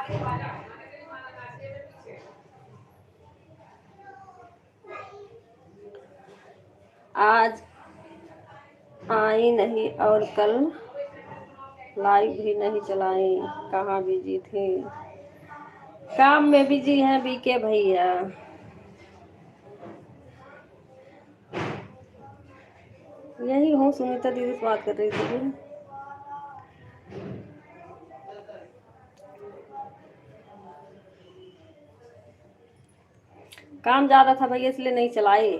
आज आई नहीं और कल लाइव भी नहीं चलाई, कहाँ बिजी थी? काम में बिजी हैं बीके भैया। यही हूँ, सुनीता दीदी से बात कर रही थी। काम ज़्यादा था भैया इसलिए नहीं चलाई।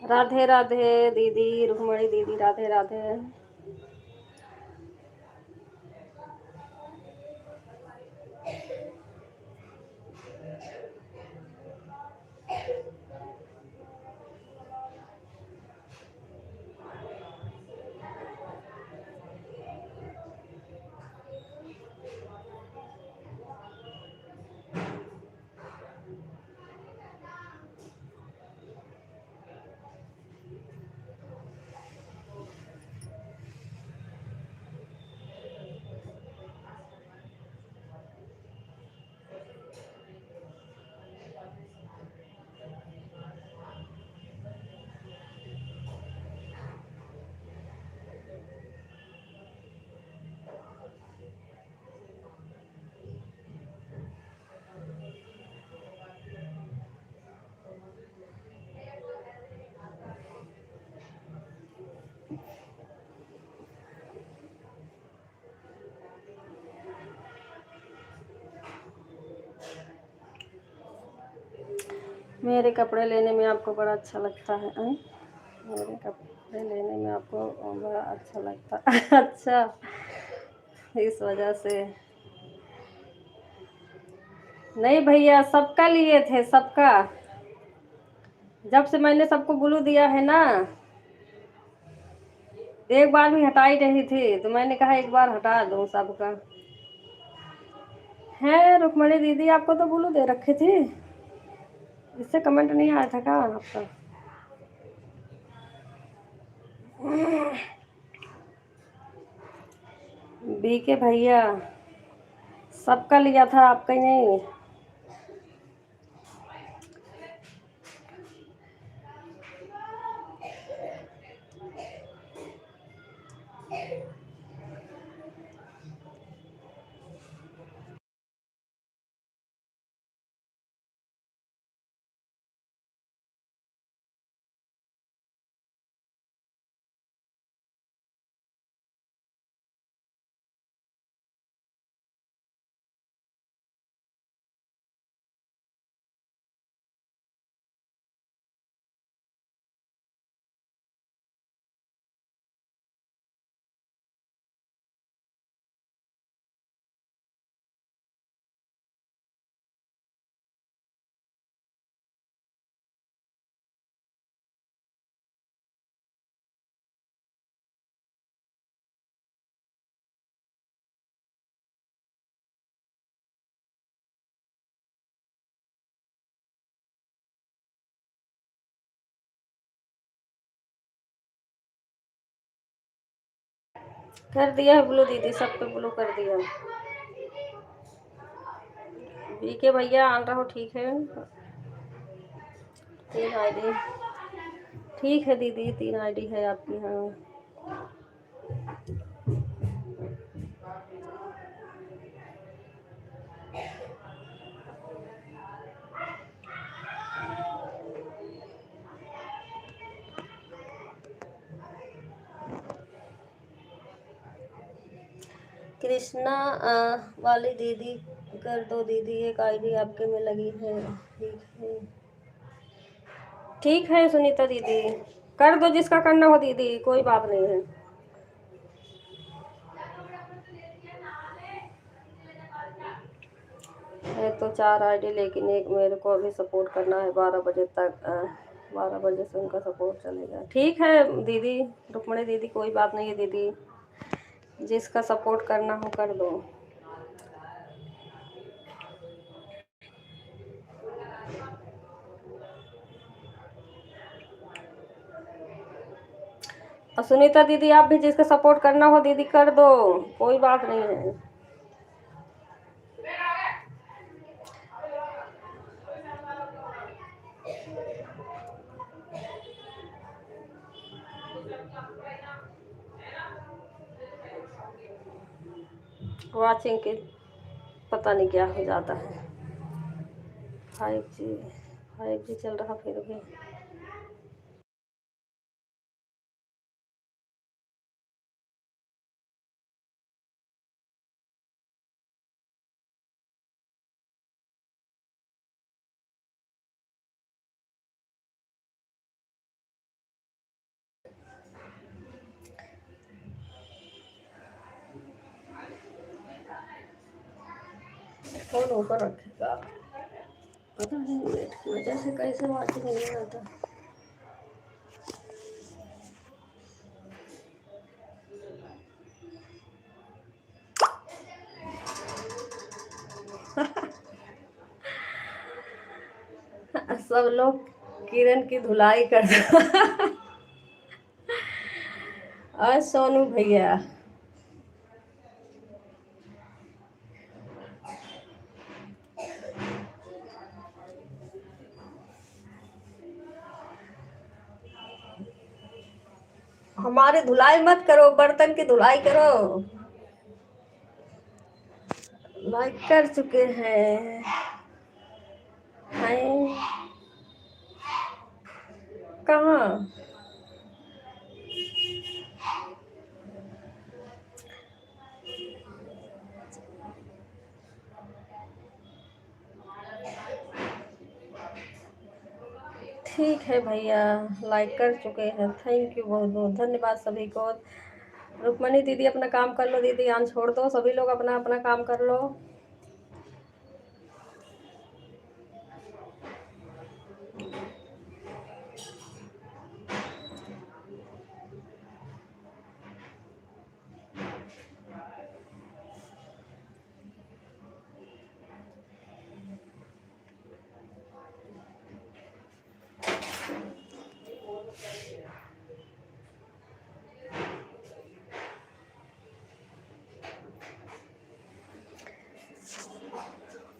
राधे राधे दीदी, रुक्मणी दीदी, राधे राधे। मेरे कपड़े लेने में आपको बड़ा अच्छा लगता है? मेरे कपड़े लेने में आपको बड़ा अच्छा लगता अच्छा, इस वजह से। नहीं भैया, सबका लिए थे, सबका। जब से मैंने सबको ब्लू दिया है ना, एक बार भी हटाई नहीं थी, तो मैंने कहा एक बार हटा दूं सबका। है रुक्मणी दीदी, आपको तो ब्लू दे रखे थे, इससे कमेंट नहीं आया था क्या आपका? बीके भैया, सबका लिया था, आपका ही नहीं। कर दिया है ब्लू दीदी, सब पे ब्लू कर दिया। बीके भैया आन रहा हो, ठीक है। 3 आईडी ठीक है दीदी, 3 आईडी है आपकी। हाँ कृष्णा वाली दीदी कर दो दीदी, एक आईडी आपके में लगी है। ठीक है, ठीक है सुनीता दीदी, कर दो जिसका करना हो दीदी, कोई बात नहीं है। है तो 4 आईडी, लेकिन एक मेरे को अभी सपोर्ट करना है 12 बजे तक। 12 बजे से उनका सपोर्ट चलेगा। ठीक है दीदी, रुक्मणी दीदी, कोई बात नहीं है दीदी, जिसका सपोर्ट करना हो कर दो। और सुनीता दीदी, आप भी जिसका सपोर्ट करना हो दीदी कर दो, कोई बात नहीं है। वाचिंग के पता नहीं क्या हो जाता है। 5G 5G चल रहा फिर भी। फोन ऊपर रखेगा, पता नहीं नेट की वजह से कैसे वाचिंग नहीं आता। सब लोग किरण की धुलाई कर दो। और सोनू भैया, हमारी धुलाई मत करो, बर्तन की धुलाई करो। लाइक कर चुके हैं। कहाँ? ठीक है भैया, लाइक कर चुके हैं, थैंक यू, बहुत बहुत धन्यवाद सभी को। रुक्मणी दीदी अपना काम कर लो दीदी, आन छोड़ दो, सभी लोग अपना अपना काम कर लो।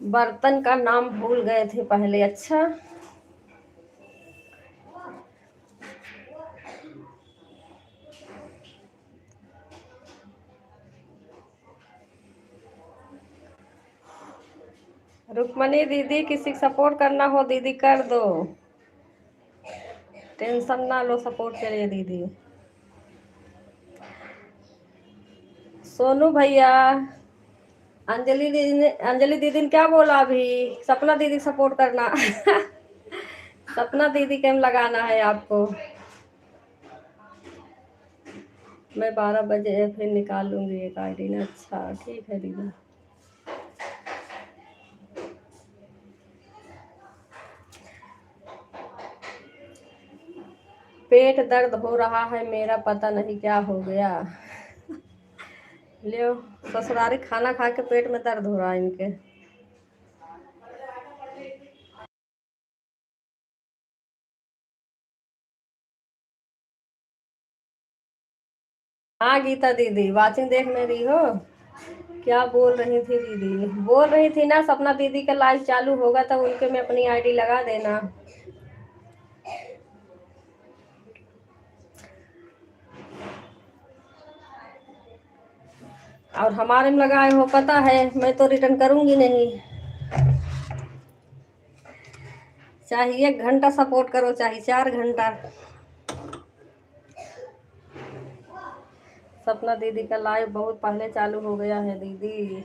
बर्तन का नाम भूल गए थे पहले। अच्छा, रुक्मणी दीदी, किसी को सपोर्ट करना हो दीदी कर दो, टेंशन ना लो, सपोर्ट करिए दीदी। सोनू भैया, अंजलि दीदी ने क्या बोला अभी? सपना दीदी सपोर्ट करना। सपना दीदी कैम लगाना है आपको। मैं 12 बजे फिर निकाल लूंगी एक आईडी ना। अच्छा ठीक है दीदी। पेट दर्द हो रहा है मेरा, पता नहीं क्या हो गया। लियो, ससुरारी खाना खा के पेट में दर्द हो रहा है इनके। हाँ गीता दीदी वाचिंग देख नहीं रही हो? क्या बोल रही थी दीदी? बोल रही थी ना सपना दीदी का लाइव चालू होगा तब उनके में अपनी आईडी लगा देना। और हमारे में लगाए हो पता है, मैं तो रिटर्न करूंगी नहीं। चाहे 1 घंटा सपोर्ट करो, चाहे 4 घंटा। सपना दीदी का लाइव बहुत पहले चालू हो गया है दीदी।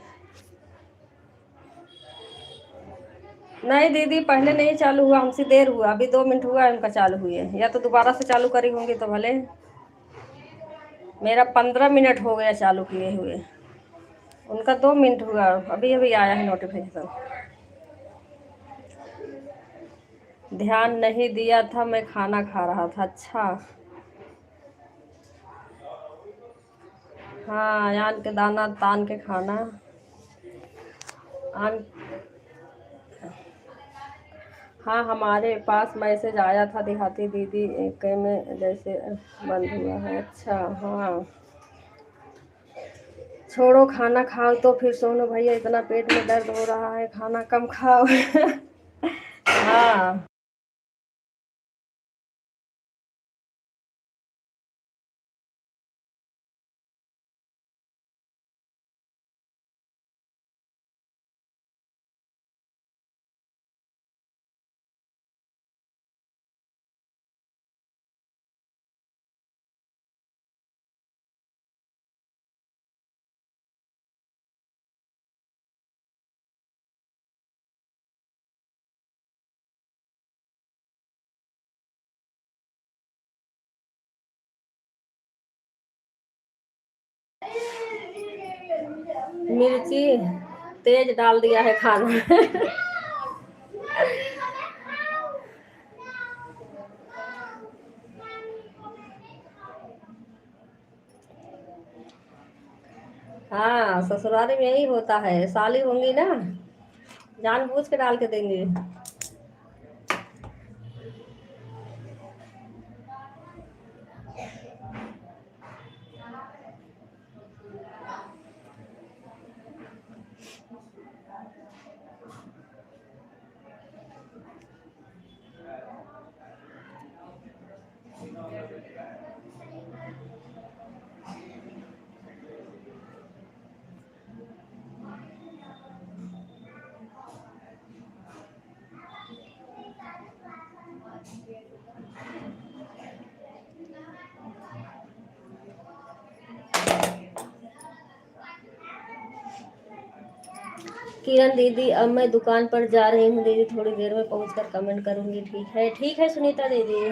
नहीं दीदी पहले नहीं चालू हुआ, हमसे देर हुआ, अभी 2 मिनट हुआ है उनका चालू हुए, या तो दोबारा से चालू करी होंगी तो भले। मेरा 15 मिनट हो गया चालू किए हुए, उनका 2 मिनट हुआ, अभी अभी आया है नोटिफिकेशन। ध्यान नहीं दिया था, मैं खाना खा रहा था। अच्छा हाँ, आन के दाना तान के खाना। आन हाँ हमारे पास मैसेज आया था देहाती दीदी के में जैसे बंद हुआ है। अच्छा हाँ, छोड़ो खाना खाओ तो फिर सोनो भैया, इतना पेट में दर्द हो रहा है, खाना कम खाओ। हाँ मिर्ची तेज डाल दिया है खाना। हाँ ससुराल में यही होता है, साली होंगी ना, जानबूझ के डाल के देंगे। किरण दीदी अब मैं दुकान पर जा रही हूँ दीदी, थोड़ी देर में पहुँचकर कमेंट करूँगी। ठीक है सुनीता दीदी।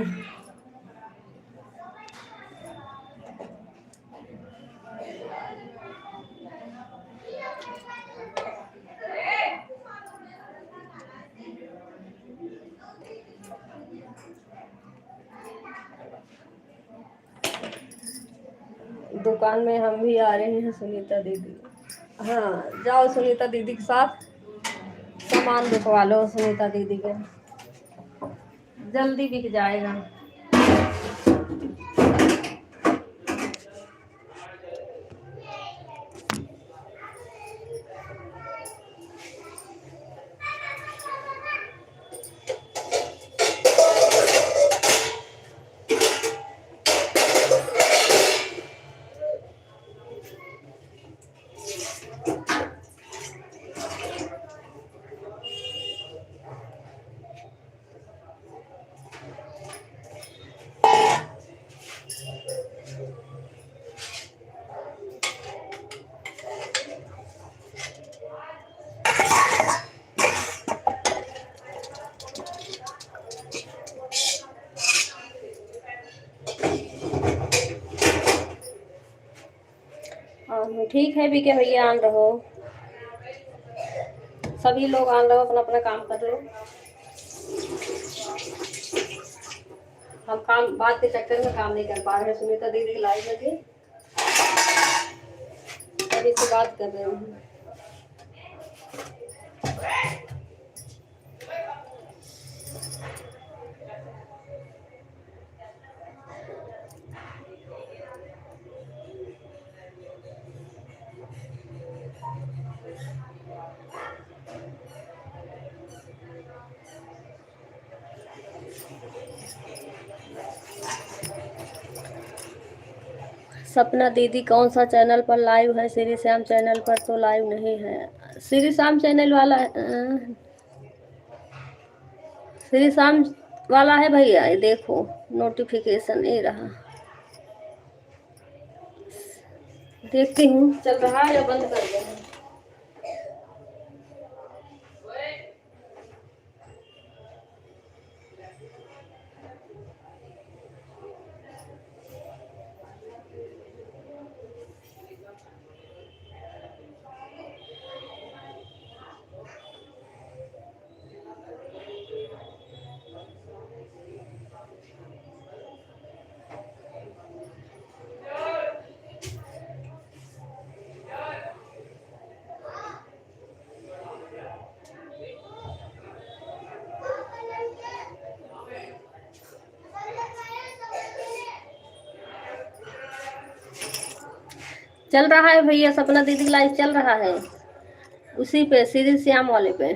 दुकान में हम भी आ रहे हैं सुनीता दीदी। हाँ जाओ सुनीता दीदी के साथ सामान दिखवा लो, सुनीता दीदी के जल्दी बिक जाएगा। ठीक है बीके भैया, आन रहो, सभी लोग आन रहो, अपना अपना काम कर लो। हम काम बात के चक्कर में काम नहीं कर पा रहे। सुनीता दीदी की लाइव लगी, तभी से बात कर रहे हैं। सपना दीदी कौन सा चैनल पर लाइव है? श्री श्याम चैनल पर तो लाइव नहीं है। श्री श्याम चैनल वाला श्री श्याम वाला है भैया, ये देखो नोटिफिकेशन ये रहा। देखती हूँ चल रहा है या बंद कर देना। चल रहा है भैया, सपना दीदी लाइव चल रहा है उसी पे, श्री श्याम वाले पे।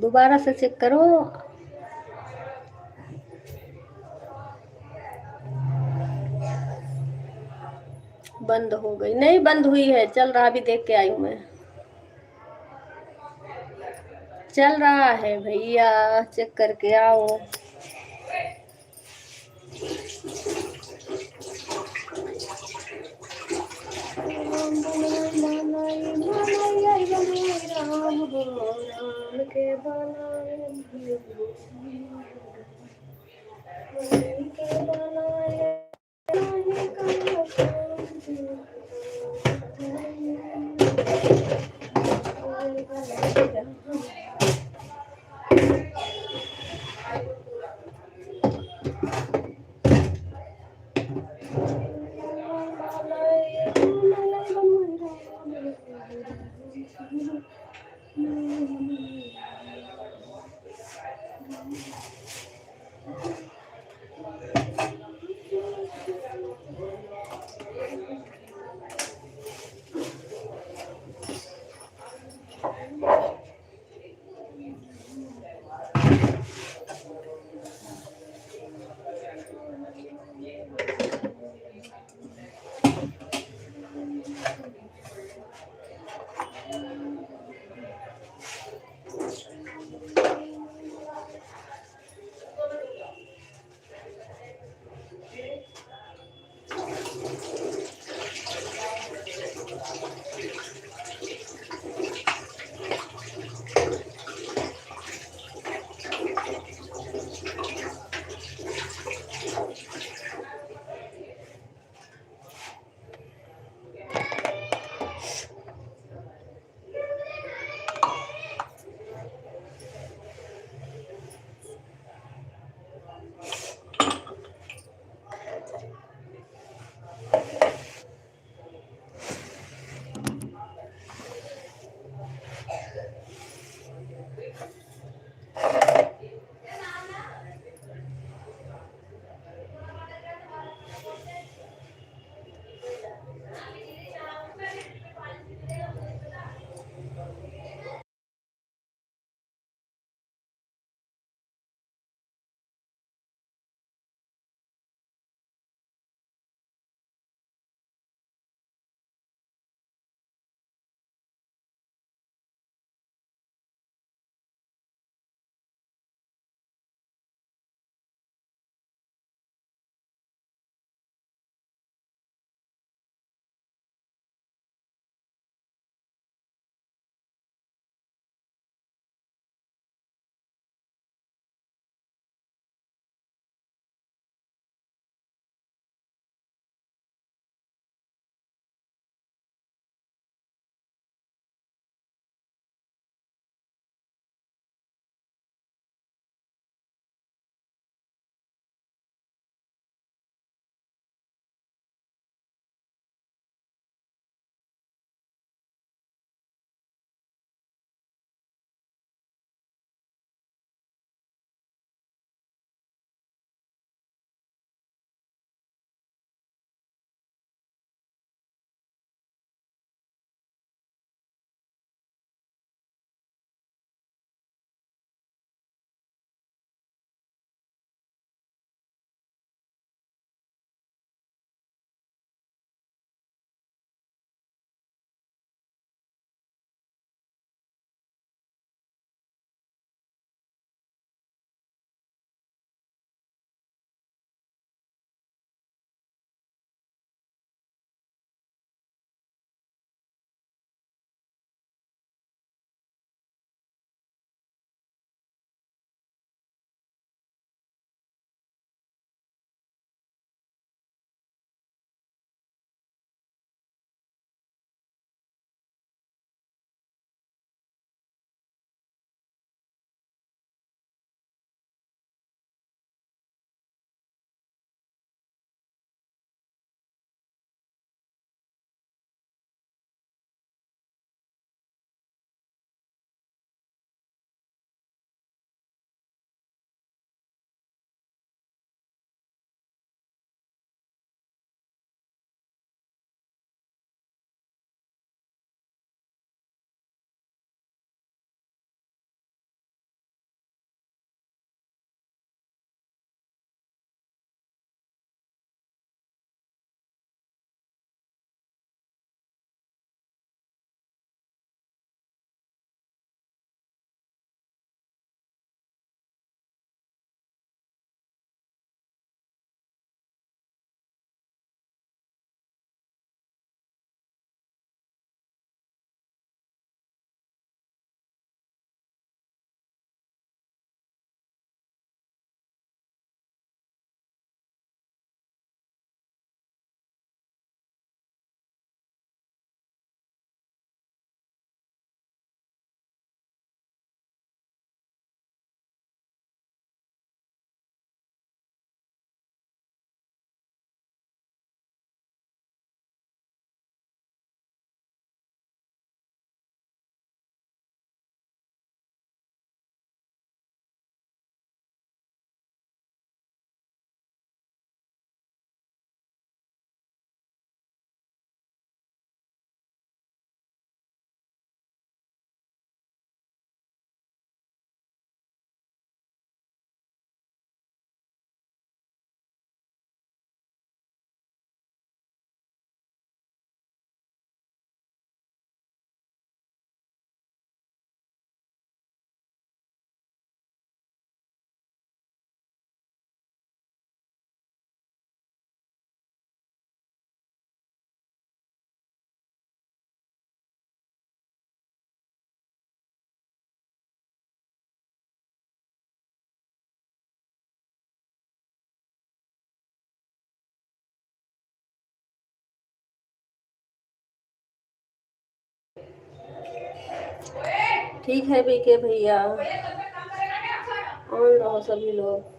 दोबारा से चेक करो। बंद हो गई? नहीं बंद हुई है, चल रहा, अभी देख के आई हूँ मैं। चल रहा है भैया, चेक करके आओ। ठीक है बीके भैया, ऑन रहो सभी लोग।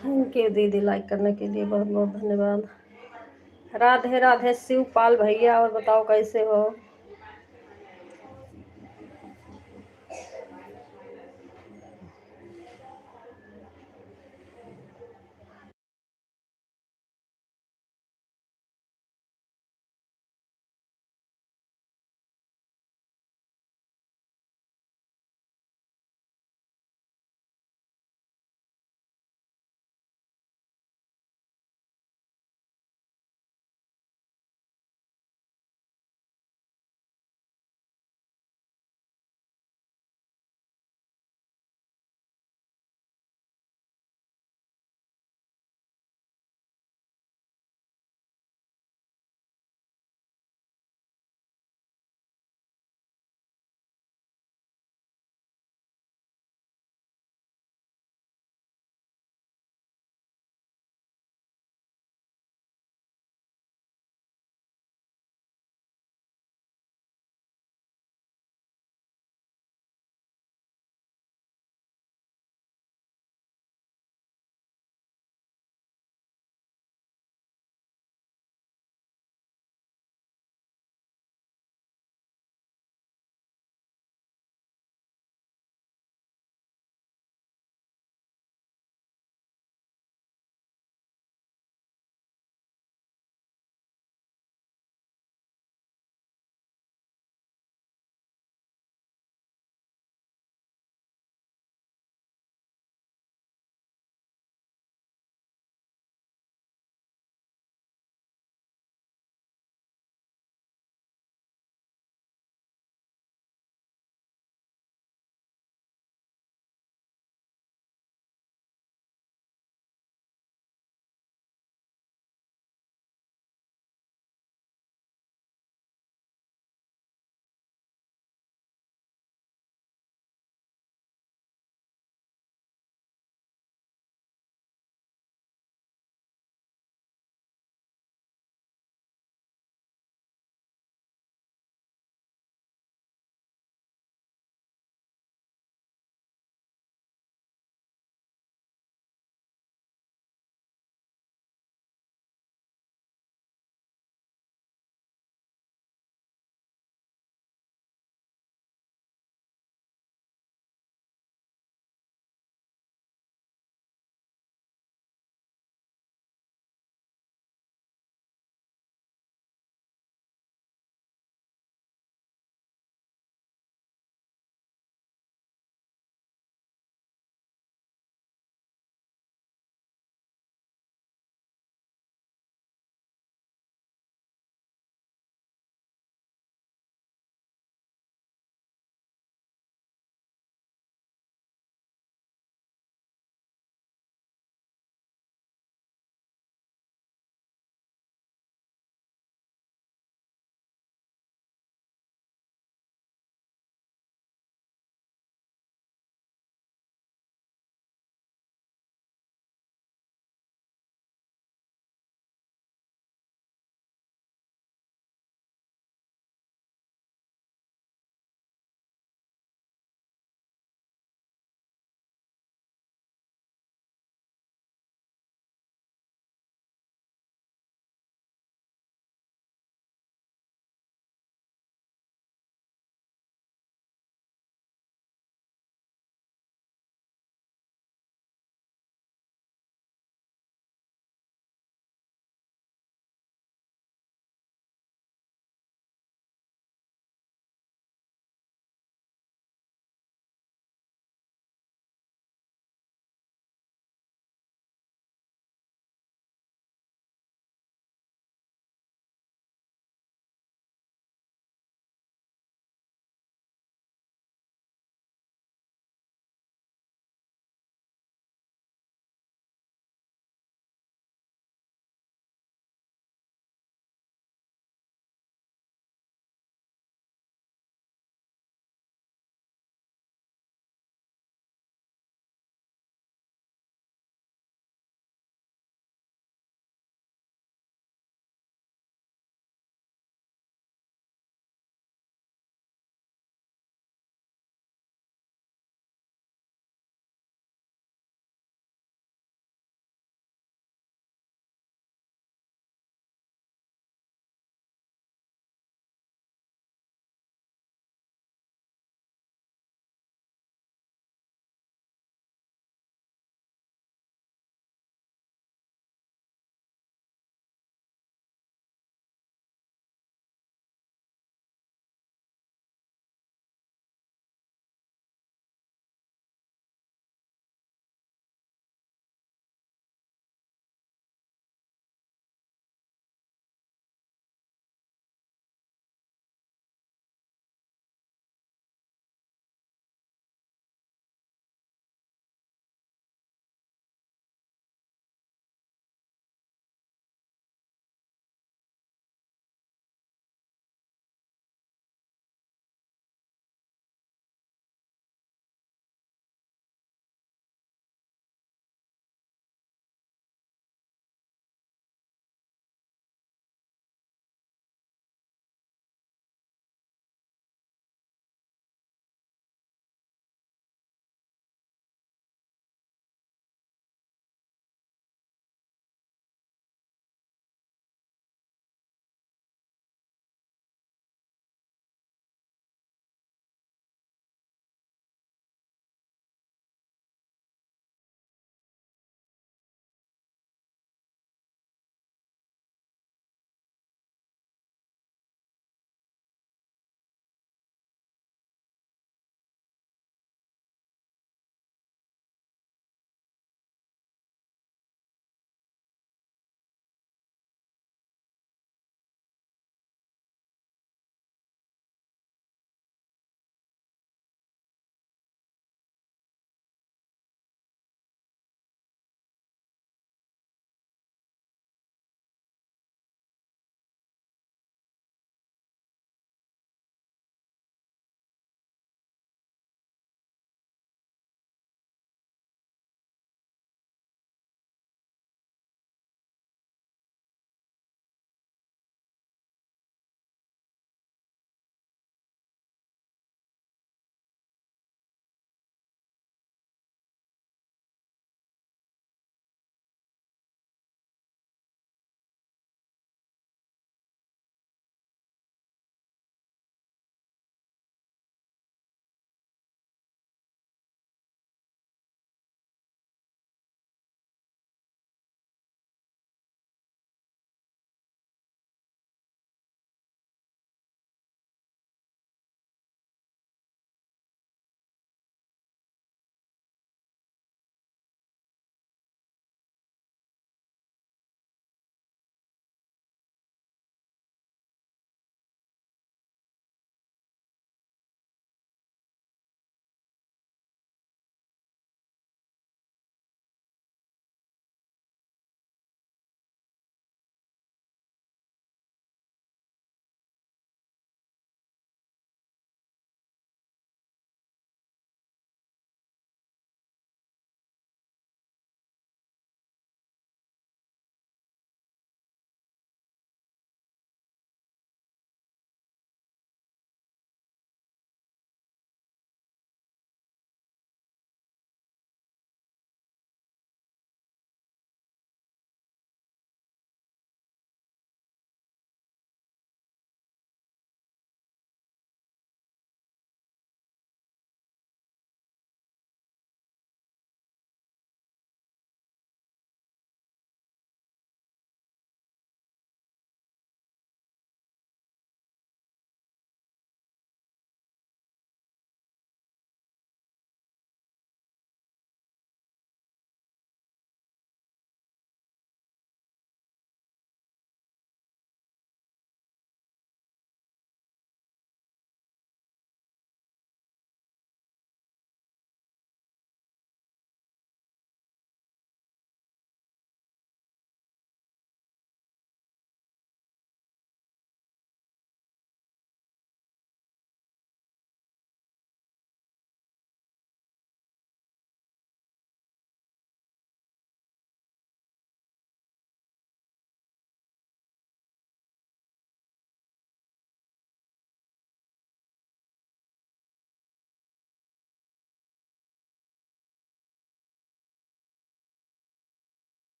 थैंक यू दीदी, लाइक करने के लिए बहुत बहुत धन्यवाद। राधे राधे शिवपाल भैया, और बताओ कैसे हो?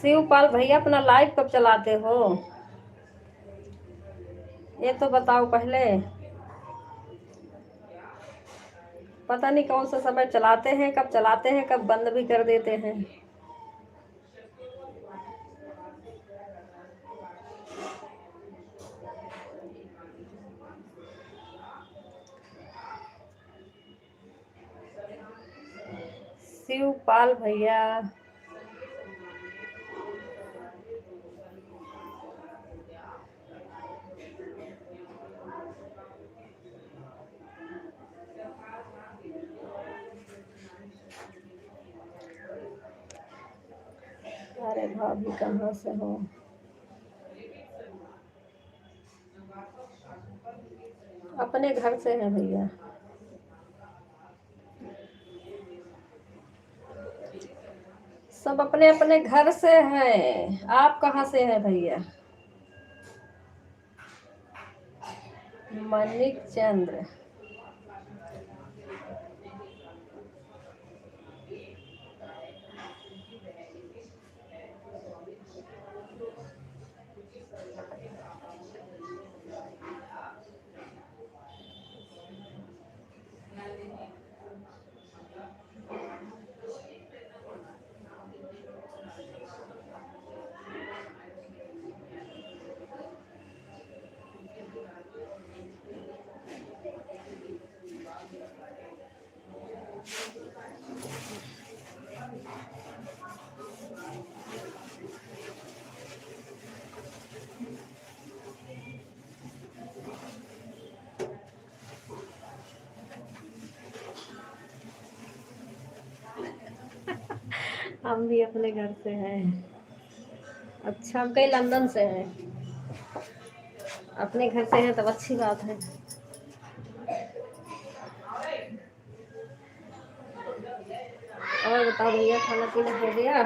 शिवपाल भैया अपना लाइव कब चलाते हो, ये तो बताओ पहले। पता नहीं कौन सा समय चलाते हैं, कब चलाते हैं, कब बंद भी कर देते हैं। शिवपाल भैया अरे भाभी कहाँ से हो, अपने घर से हैं भैया। सब अपने अपने घर से हैं। आप कहाँ से हैं भैया। मनिक चंद्र, हम भी अपने घर से हैं। अच्छा, हम कहीं लंदन से हैं। अपने घर से हैं तब अच्छी बात है। और बताओ भैया, खाना पीना हो गया।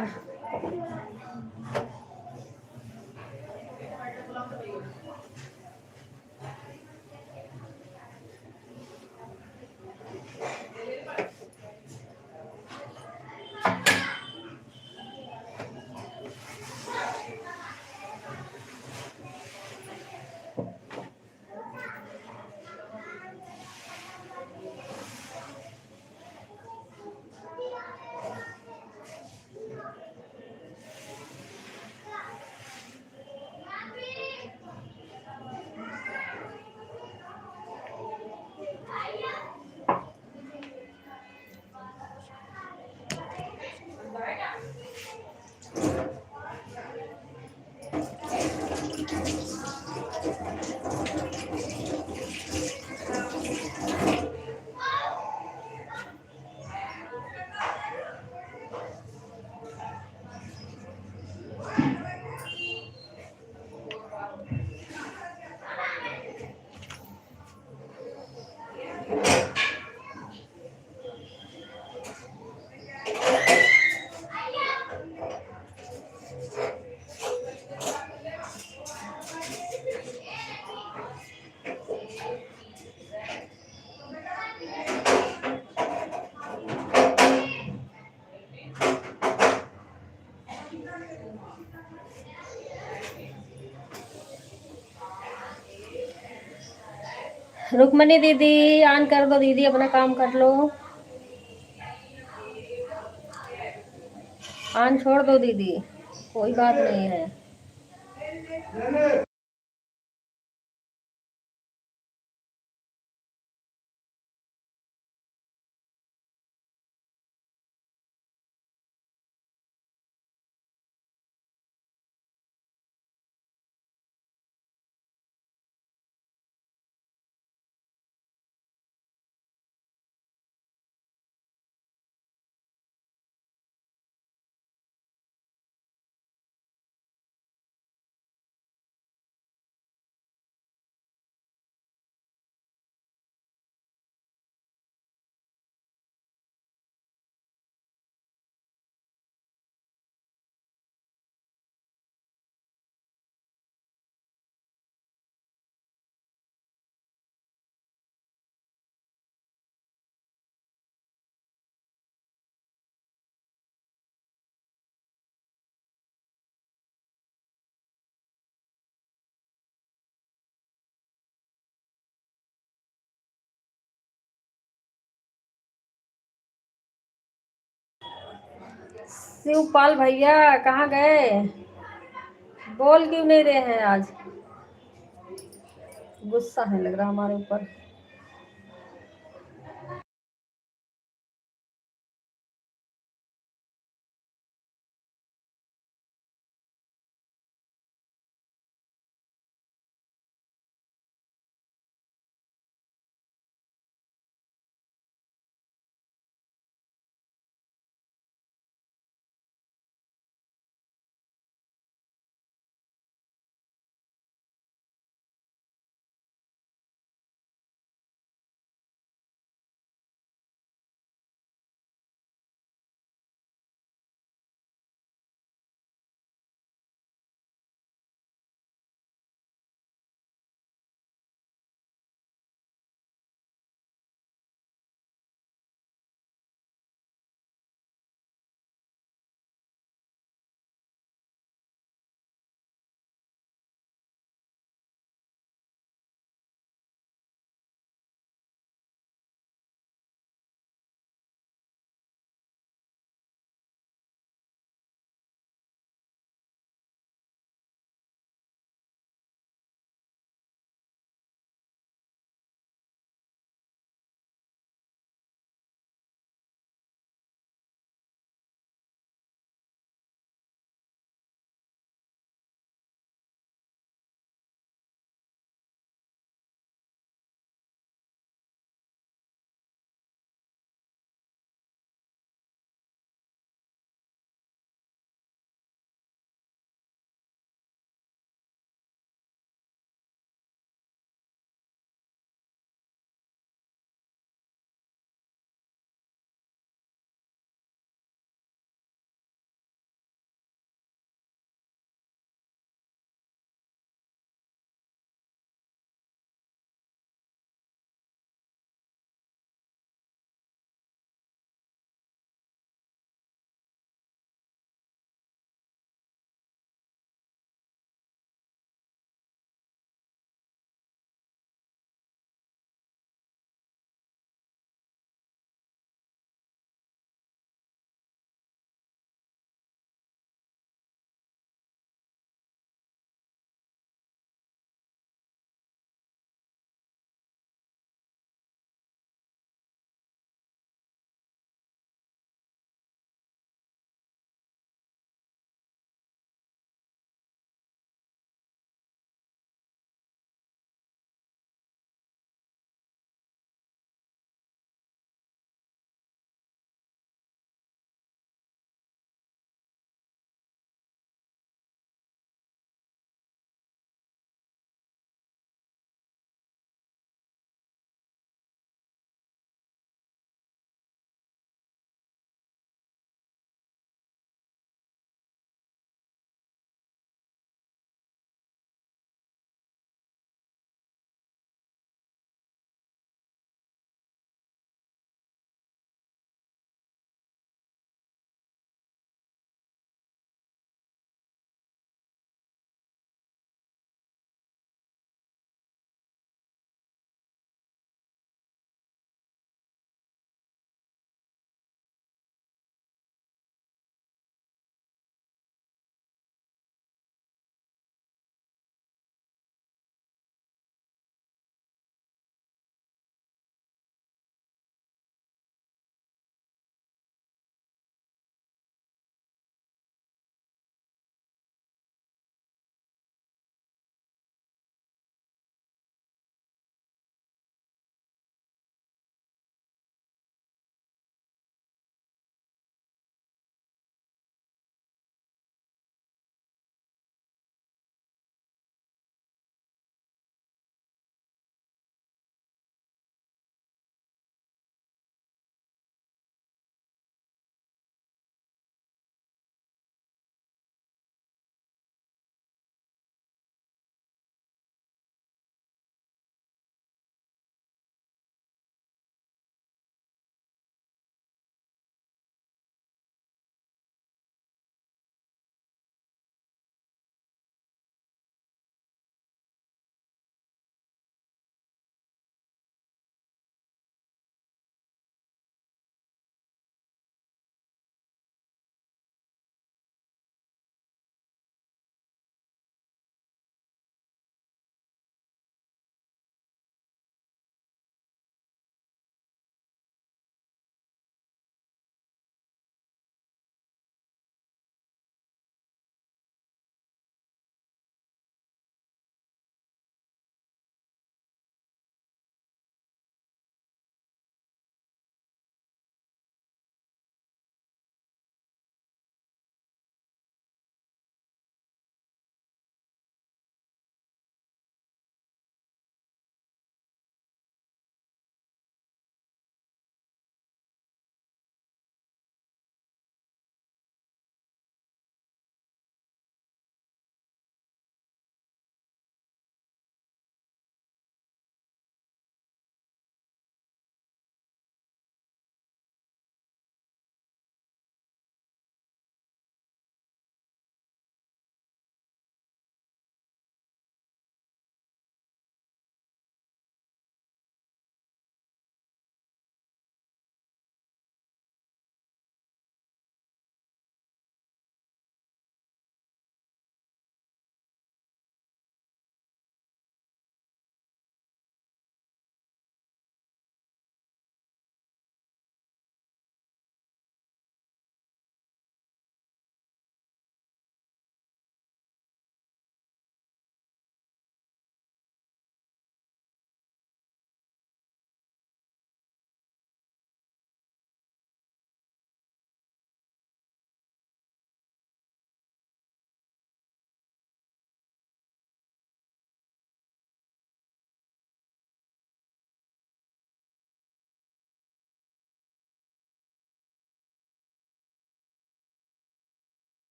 रुक्मणी दीदी ऑन कर दो, दीदी अपना काम कर लो। ऑन छोड़ दो दीदी, कोई बात नहीं है। शिवपाल भैया कहाँ गए? बोल क्यों नहीं रहे हैं आज? गुस्सा है लग रहा हमारे ऊपर।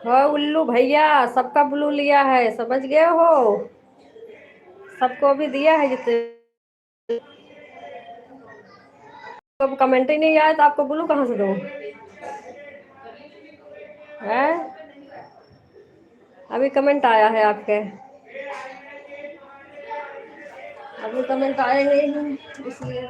हो उल्लू भैया, सबका ब्लू लिया है, समझ गए हो? सबको भी दिया है जितने। तो कमेंट ही नहीं आया तो आपको ब्लू कहाँ से दूँ? है, अभी कमेंट आया है आपके? अभी कमेंट आए नहीं हैं इसलिए।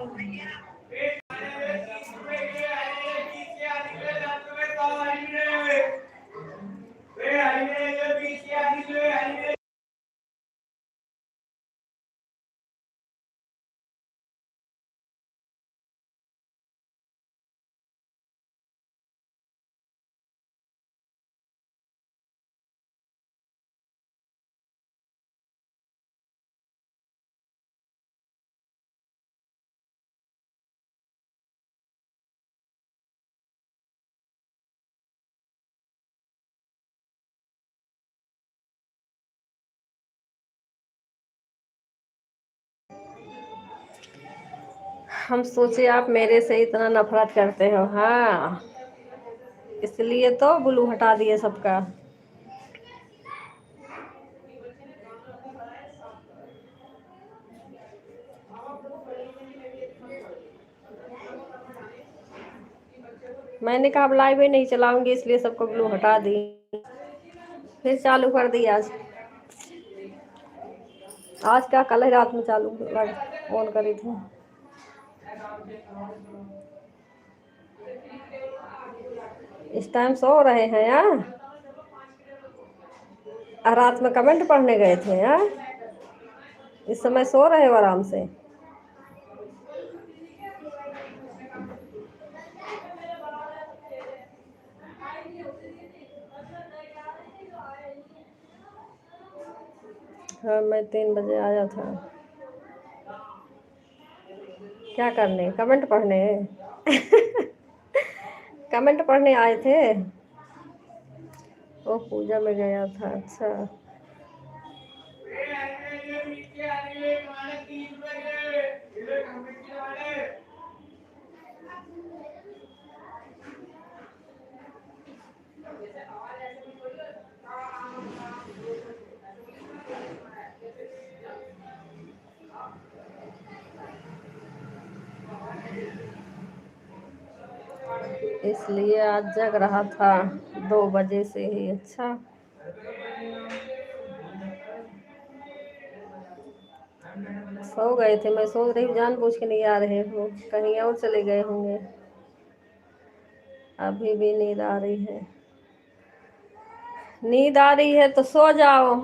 हम सोचे आप मेरे से इतना नफरत करते हो। हाँ, इसलिए तो ब्लू हटा दिए सबका। मैंने कहा अब लाइव ही नहीं चलाऊंगी, इसलिए सबको ब्लू हटा दी। फिर चालू कर दी आज। आज क्या, कल ही रात में चालू ऑन करी थी। इस टाइम सो रहे हैं यार? रात में कमेंट पढ़ने गए थे यार? इस समय सो रहे हो आराम से? हाँ, मैं 3 बजे आया था। क्या करने? कमेंट पढ़ने? कमेंट पढ़ने आए थे? वो पूजा में गया था, अच्छा। इसलिए आज जग रहा था 2 बजे से ही। अच्छा, सो गए थे? मैं सोच रही जानबूझ के नहीं आ रहे हो, कहीं और चले गए होंगे। अभी भी नींद आ रही है? नींद आ रही है तो सो जाओ।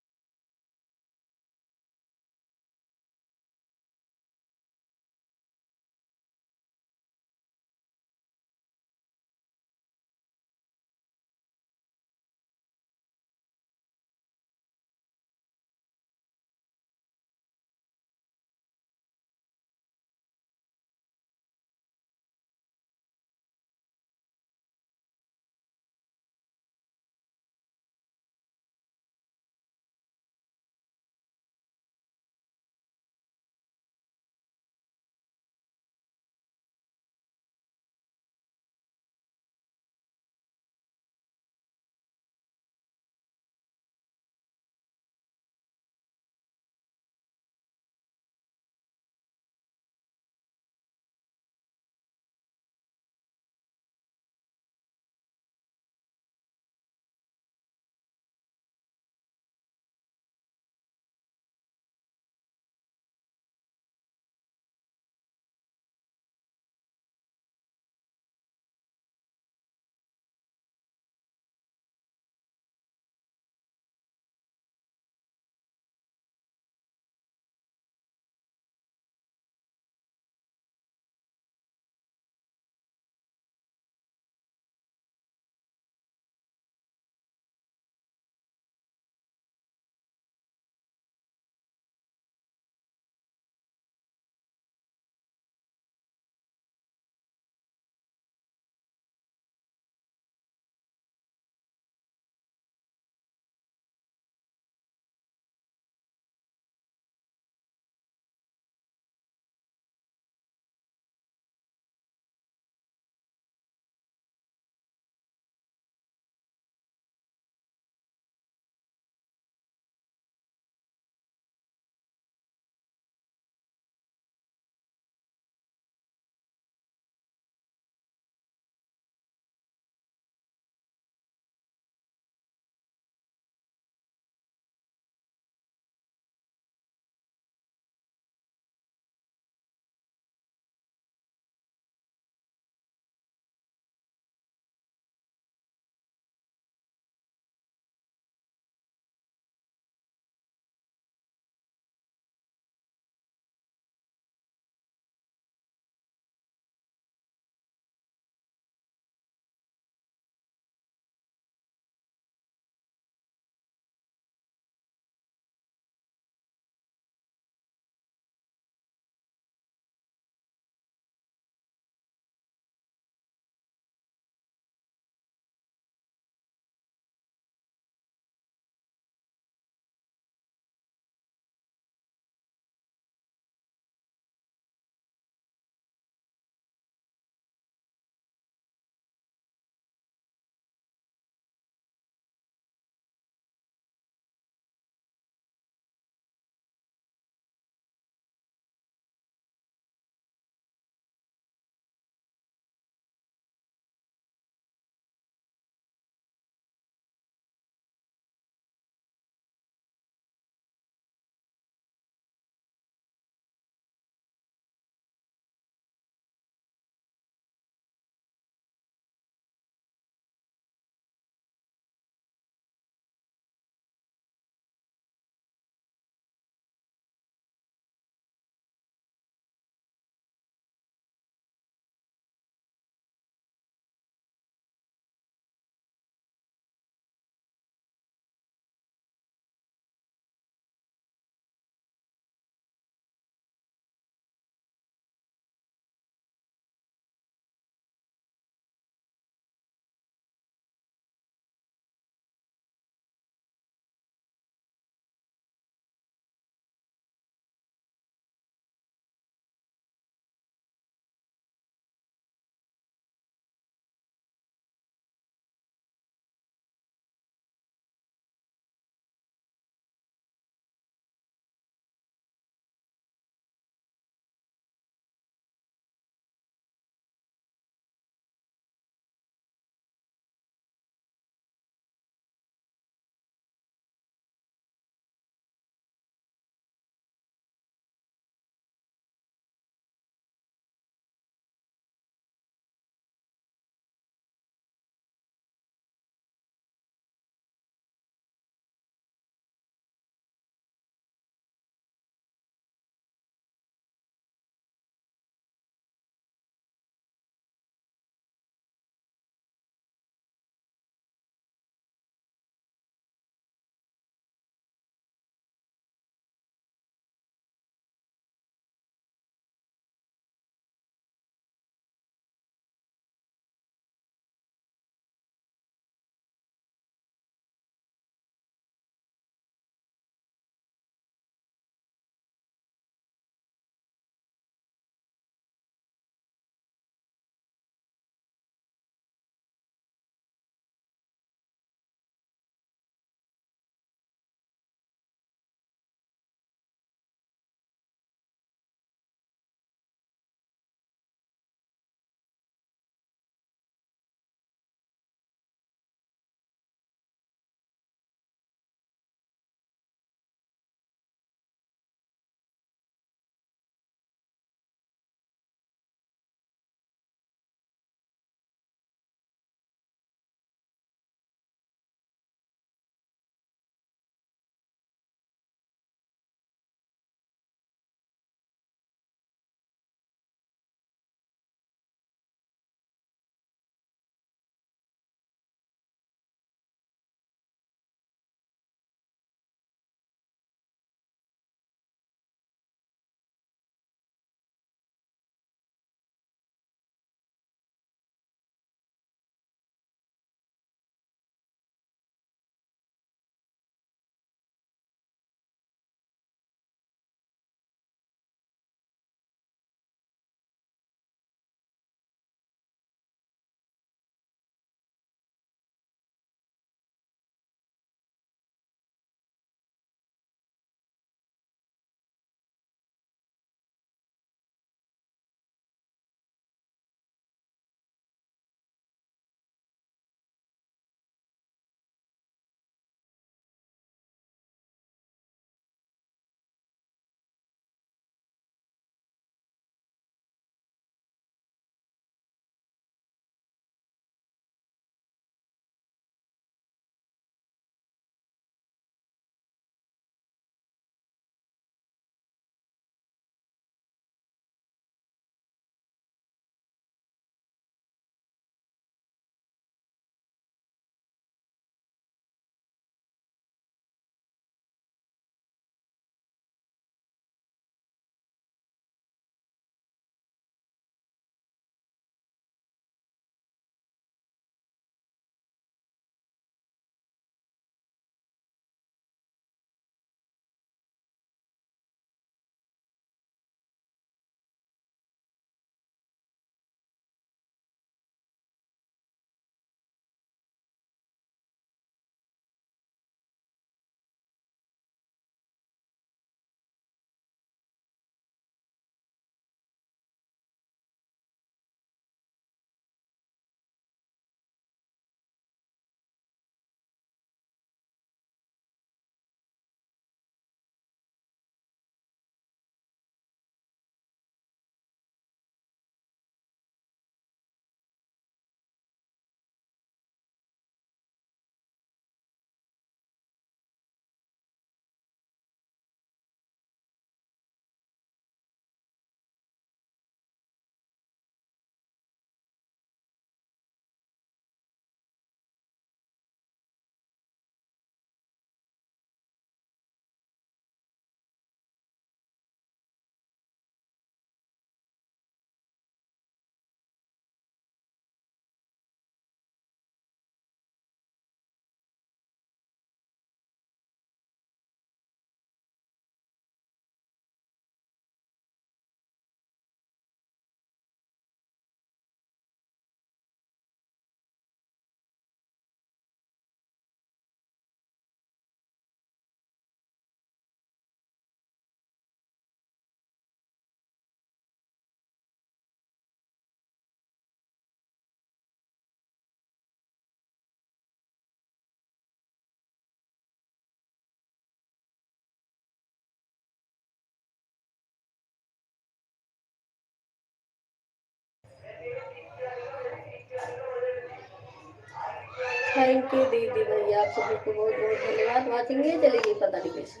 थैंक यू दीदी भैया, आप सभी को बहुत बहुत धन्यवाद। वॉचिंग नहीं चलेगी पता नहीं कैसे।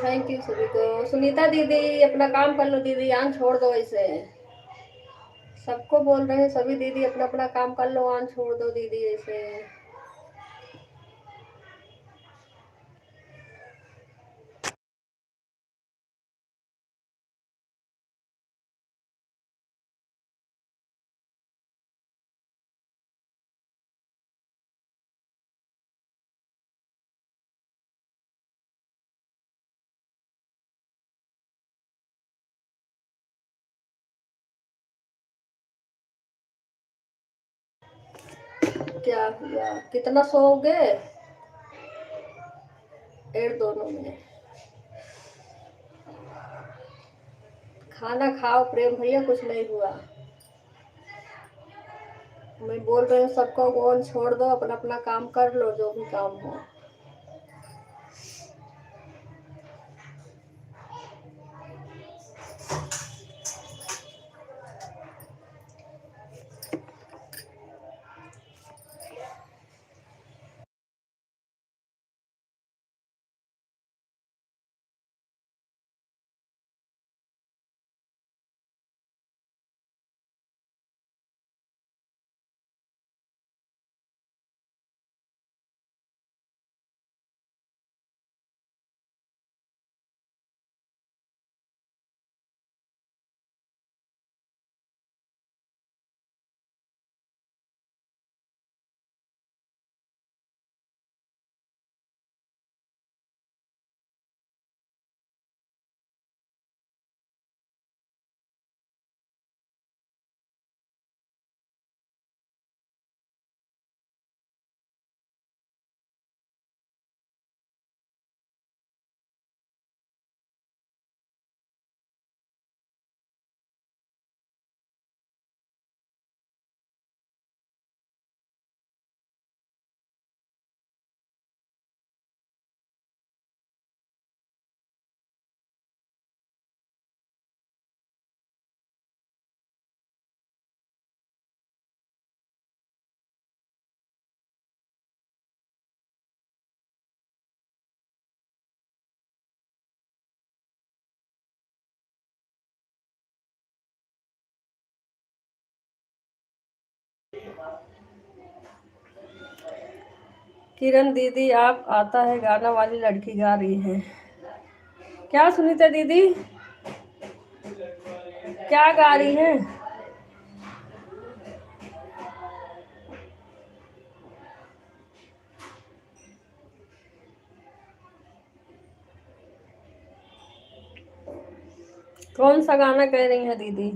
थैंक यू सभी को। सुनीता दीदी अपना काम कर लो दीदी, आन छोड़ दो ऐसे। सबको बोल रहे हैं सभी दीदी अपना अपना काम कर लो, आन छोड़ दो दीदी ऐसे। क्या हुआ, कितना सोओगे? 1 दोनों में खाना खाओ प्रेम भैया, कुछ नहीं हुआ। मैं बोल रही हूँ सबको फोन छोड़ दो, अपना अपना काम कर लो जो भी काम हो। किरण दीदी आप आता है गाना वाली लड़की गा रही है क्या? सुनीता दीदी क्या गा रही है? कौन सा गाना कह रही है दीदी?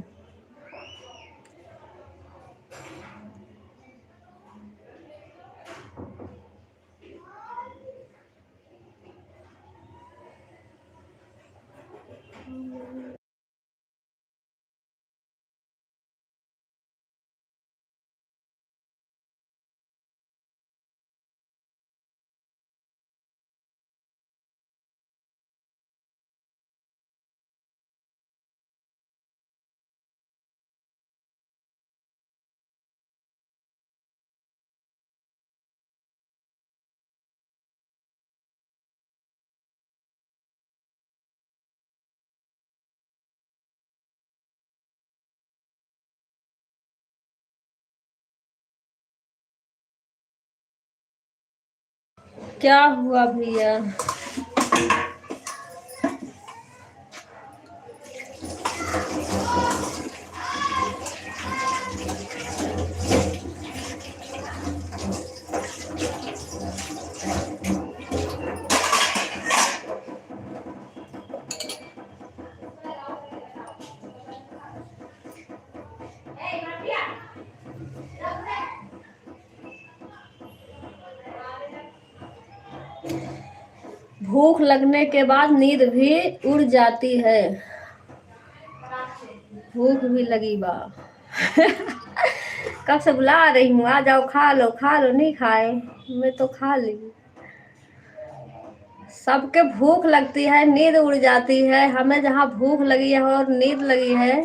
क्या हुआ भैया? भूख लगने के बाद नींद भी उड़ जाती है। भूख भी लगी बा कब से बुला रही हूँ, आ जाओ खा लो खा लो। नहीं खाए? मैं तो खा ली। सबके भूख लगती है, नींद उड़ जाती है। हमें जहाँ भूख लगी है और नींद लगी है,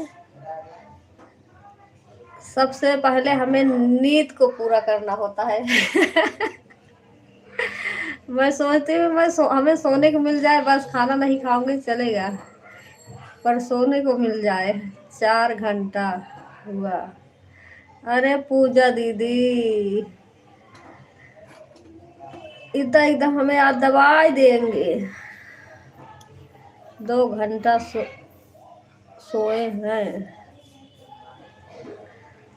सबसे पहले हमें नींद को पूरा करना होता है। मैं सोचती हूँ हमें सोने को मिल जाए, बस खाना नहीं खाऊंगी चलेगा, पर सोने को मिल जाए। 4 घंटा हुआ। अरे पूजा दीदी, इतना एकदम हमें आज दवाई देंगे। 2 घंटा सोए हैं।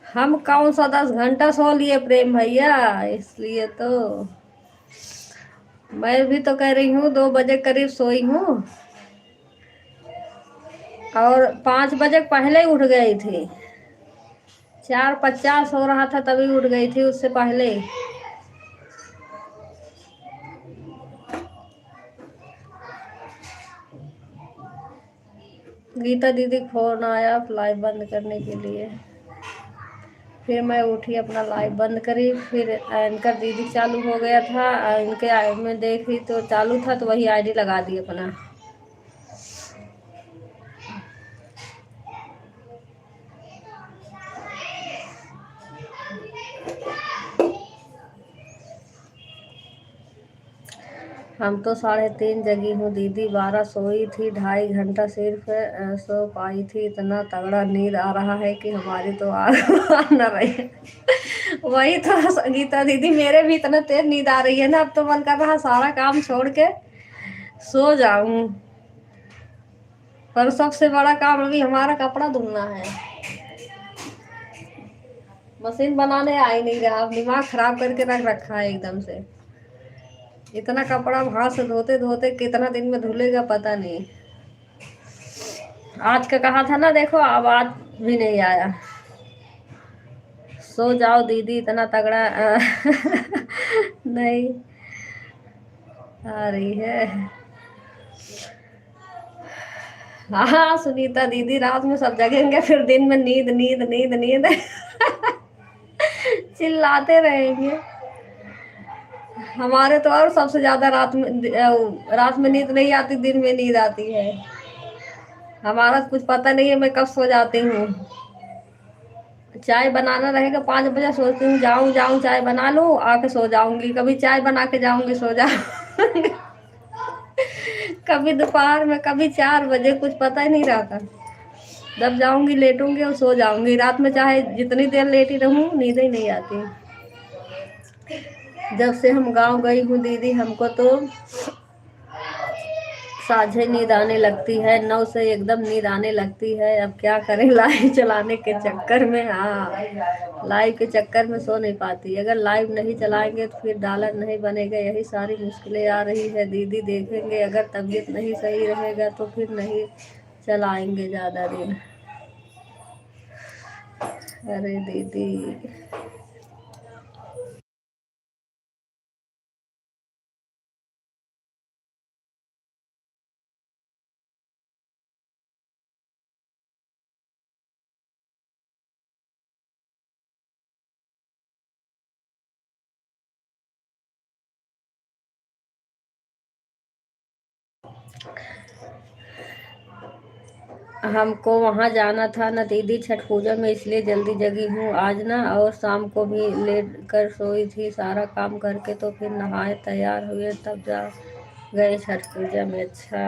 हम कौन सा 10 घंटा सो लिए प्रेम भैया, इसलिए तो मैं भी तो कह रही हूँ 2 बजे करीब सोई हूँ, और 5 बजे पहले ही उठ गई थी। 4:50 हो रहा था तभी उठ गई थी, उससे पहले। गीता दीदी फोन आया लाइव बंद करने के लिए, फिर मैं उठी, अपना लाइव बंद करी, फिर एंकर दीदी चालू हो गया था, उनके में देखी तो चालू था, तो वही आईडी लगा दी अपना। हम तो 3:30 जगी हूँ दीदी, 12 सोई थी, 2.5 घंटा सिर्फ सो पाई थी। इतना तगड़ा नींद आ रहा है कि हमारी तो आ न रही है। वही तो गीता दीदी, मेरे भी इतना तेज नींद आ रही है ना, अब तो मन कर रहा सारा काम छोड़ के सो जाऊं। पर सबसे बड़ा काम अभी हमारा कपड़ा धुलना है। मशीन बनाने आ ही नहीं रहा, दिमाग खराब करके रख रखा है एकदम से। इतना कपड़ा हाथ से धोते धोते कितना दिन में धुलेगा पता नहीं। आज का कहा था ना, देखो अब आज भी नहीं आया। सो जाओ दीदी, इतना तगड़ा नहीं आ रही है। हाँ सुनीता दीदी, रात में सब जगेंगे, फिर दिन में नींद नींद नींद नींद चिल्लाते रहेंगे। हमारे तो और सबसे ज्यादा रात में नींद नहीं आती, दिन में नींद आती है। हमारा कुछ पता नहीं है मैं कब सो जाती हूँ। चाय बनाना रहेगा 5 बजे, सोचती हूँ जाऊं जाऊं चाय बना लूं, आके सो जाऊंगी। कभी चाय बना के जाऊंगी, सो जाऊंगी। कभी दोपहर में, कभी 4 बजे, कुछ पता ही नहीं रहता। जब जाऊंगी लेटूंगी और सो जाऊंगी। रात में चाहे जितनी देर लेटी रहूं, नींद ही नहीं आती। जब से हम गांव गई हूँ दीदी, हमको तो साझे नींद आने लगती है, 9 से एकदम नींद आने लगती है। अब क्या करें, लाइव चलाने के चक्कर में, हाँ लाइव के चक्कर में सो नहीं पाती। अगर लाइव नहीं चलाएंगे तो फिर डॉलर नहीं बनेगा, यही सारी मुश्किलें आ रही है दीदी। देखेंगे, अगर तबीयत नहीं सही रहेगा तो फिर नहीं चलाएंगे ज़्यादा दिन। अरे दीदी हमको वहाँ जाना था ना दीदी, छठ पूजा में, इसलिए जल्दी जगी हूँ आज ना। और शाम को भी लेट कर सोई थी, सारा काम करके तो फिर नहाए तैयार हुए, तब जा गए छठ पूजा में। अच्छा।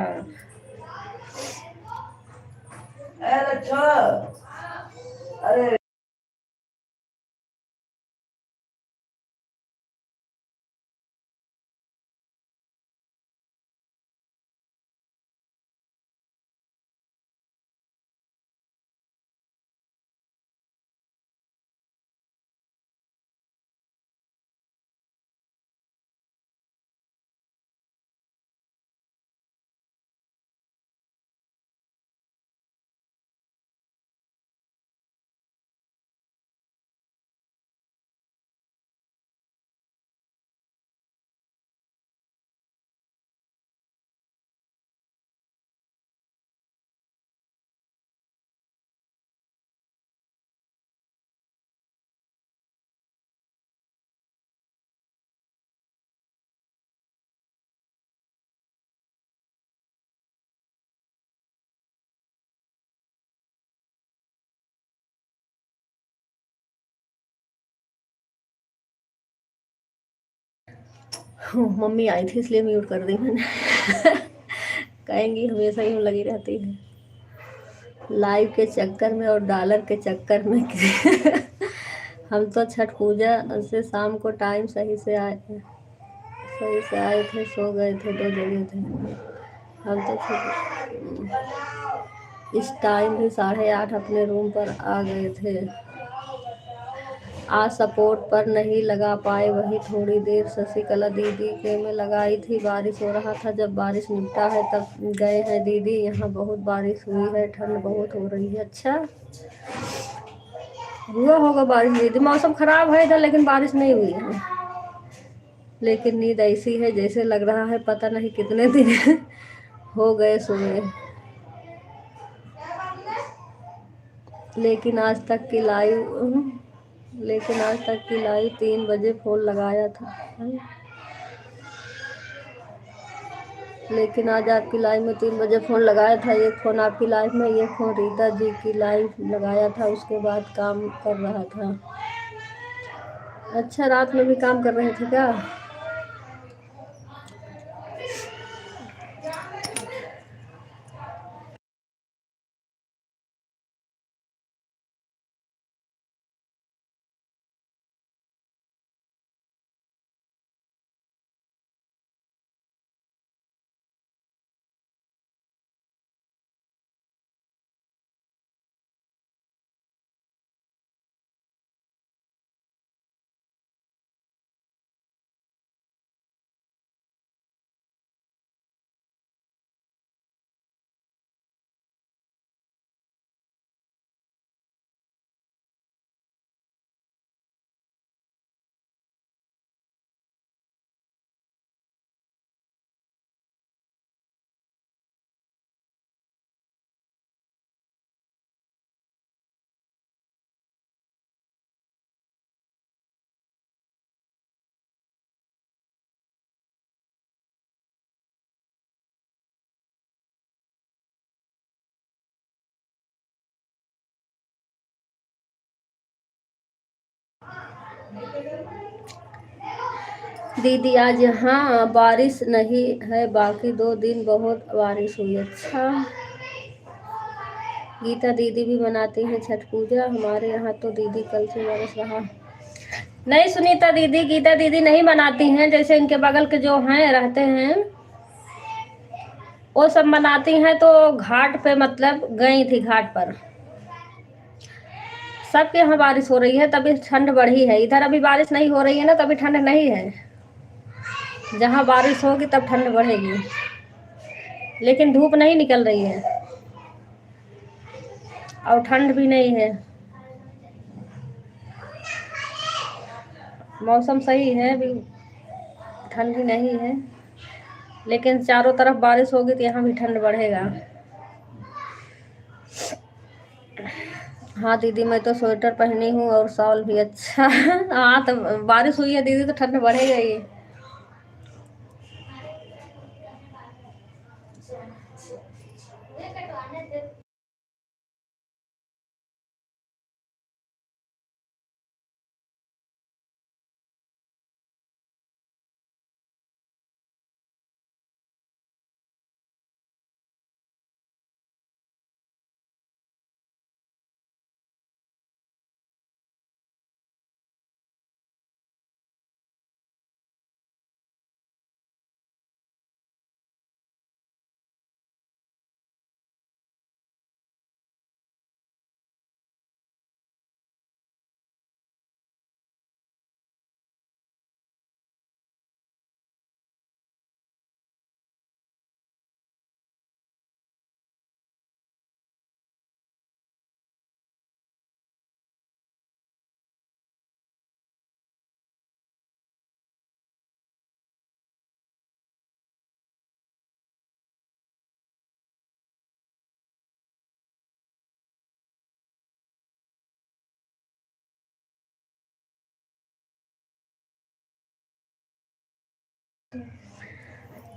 मम्मी आई थी इसलिए म्यूट कर दी मैंने। कहेंगी हमेशा ही लगी रहती है लाइव के चक्कर में और डॉलर के चक्कर में। हम तो छठ पूजा से शाम को टाइम सही से आए थे, सो गए थे, 2 जगह थे हम तो। इस टाइम भी 8:30 अपने रूम पर आ गए थे। आज सपोर्ट पर नहीं लगा पाए, वही थोड़ी देर शशिकला दीदी के में लगाई थी। बारिश हो रहा था, जब बारिश निपटा है तब गए हैं दीदी। यहाँ बहुत बारिश हुई है, ठंड बहुत हो रही है। अच्छा हुआ होगा बारिश दीदी, मौसम खराब है इधर लेकिन बारिश नहीं हुई है। लेकिन नींद ऐसी है जैसे लग रहा है पता नहीं कितने दिन हो गए सोए। लेकिन आज तक की लाइव 3 बजे फोन लगाया था। लेकिन आज आपकी लाइव में 3 बजे फ़ोन लगाया था। एक फ़ोन आपकी लाइव में, एक फ़ोन रीता जी की लाइव लगाया था, उसके बाद काम कर रहा था। अच्छा रात में भी काम कर रहे थे क्या? दीदी आज यहाँ बारिश नहीं है, बाकी 2 दिन बहुत बारिश हुई। अच्छा गीता दीदी भी मनाती हैं छठ पूजा। हमारे यहाँ तो दीदी कल से बरस रहा। नहीं सुनीता दीदी, गीता दीदी नहीं मनाती हैं। जैसे इनके बगल के जो हैं रहते हैं वो सब मनाती हैं। तो घाट पे मतलब गई थी घाट पर। सबके यहाँ बारिश हो रही है तभी ठंड बढ़ी है। इधर अभी बारिश नहीं हो रही है ना, तभी ठंड नहीं है। जहाँ बारिश होगी तब ठंड बढ़ेगी, लेकिन धूप नहीं निकल रही है और ठंड भी नहीं है। मौसम सही है, अभी ठंड भी नहीं है, लेकिन चारों तरफ बारिश होगी तो यहाँ भी ठंड बढ़ेगा। हाँ दीदी मैं तो स्वेटर पहनी हूँ और शॉल भी। अच्छा हाँ तो बारिश हुई है दीदी तो ठंड बढ़ेगा ही।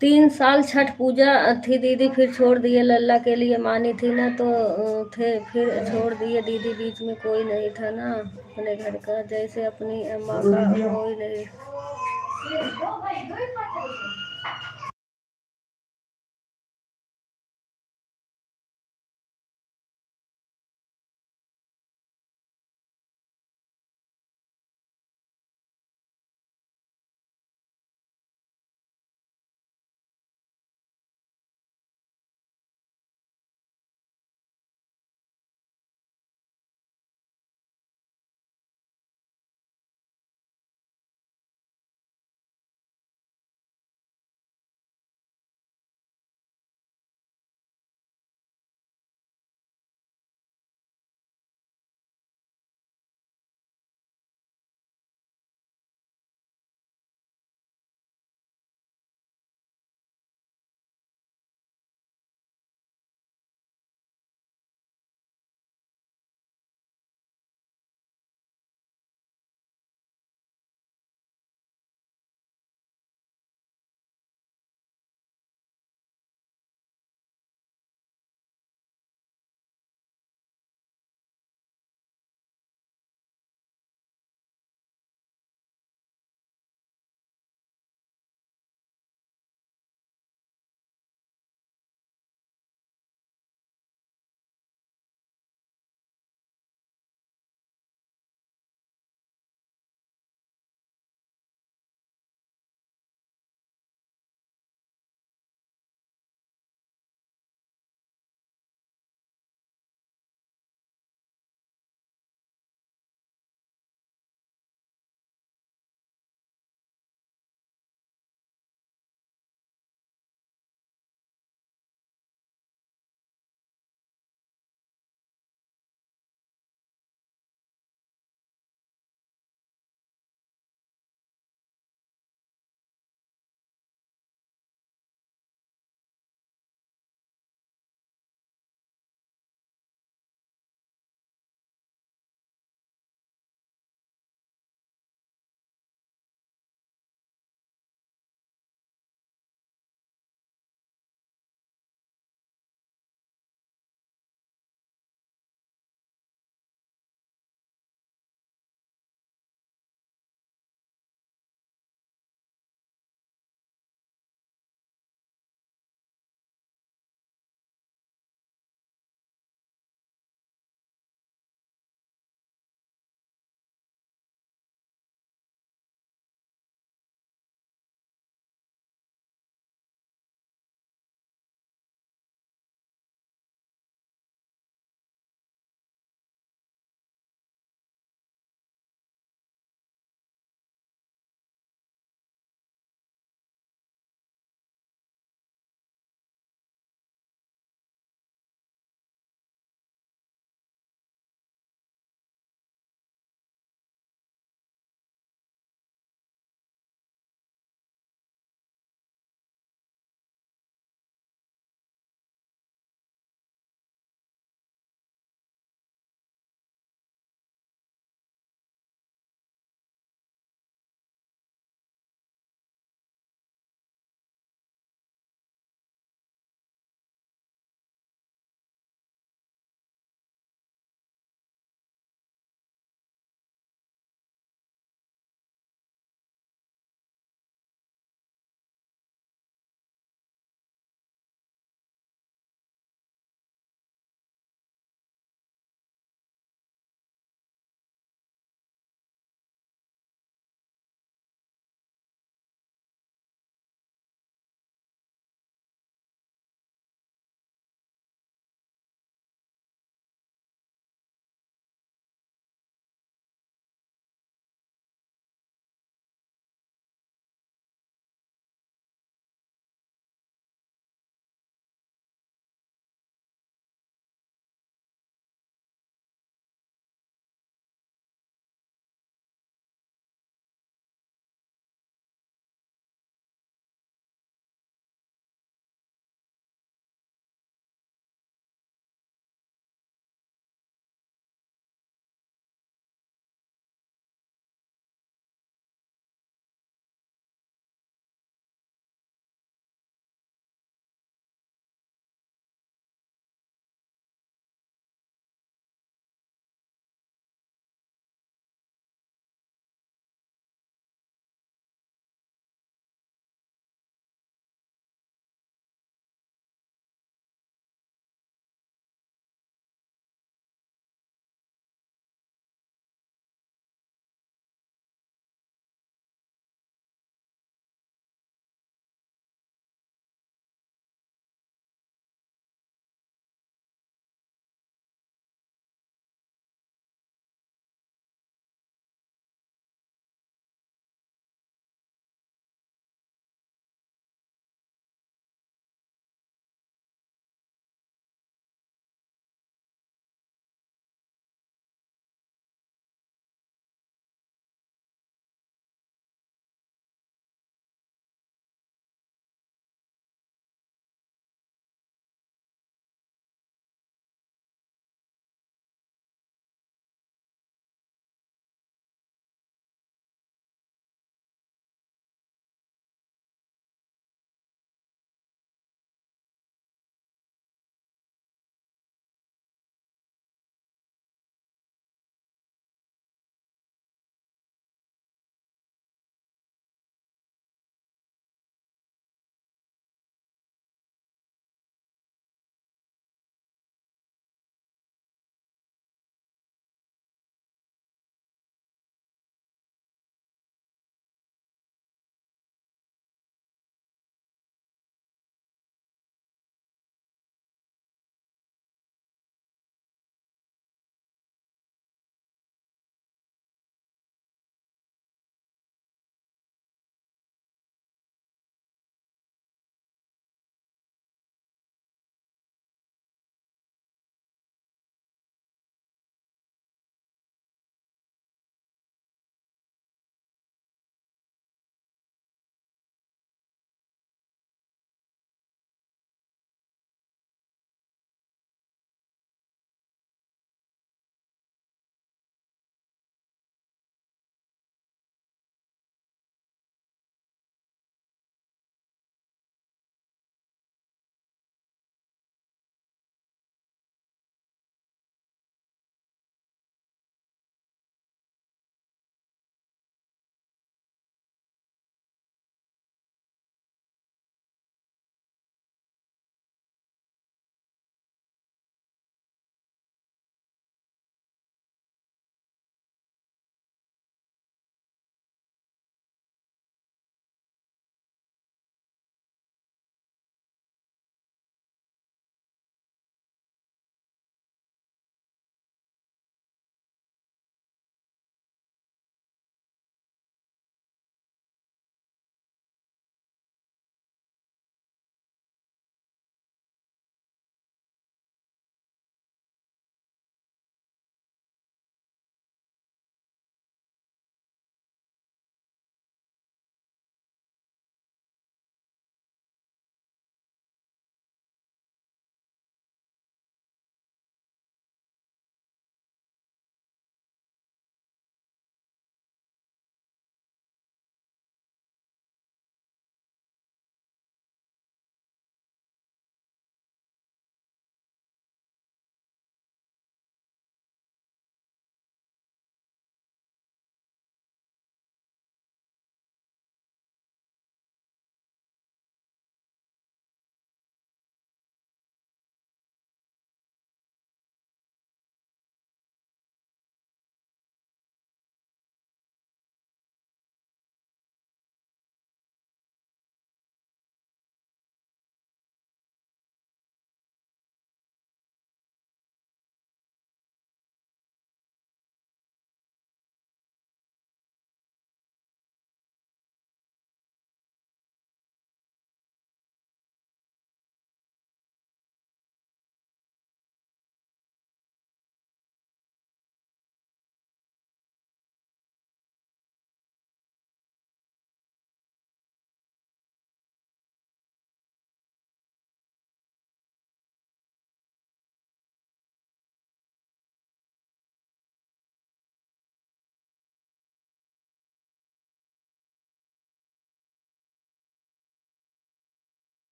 3 साल छठ पूजा थी दीदी, फिर छोड़ दिए। लल्ला के लिए मानी थी ना तो थे, फिर छोड़ दिए दीदी। बीच में कोई नहीं था ना अपने घर का, जैसे अपनी माँ का कोई नहीं।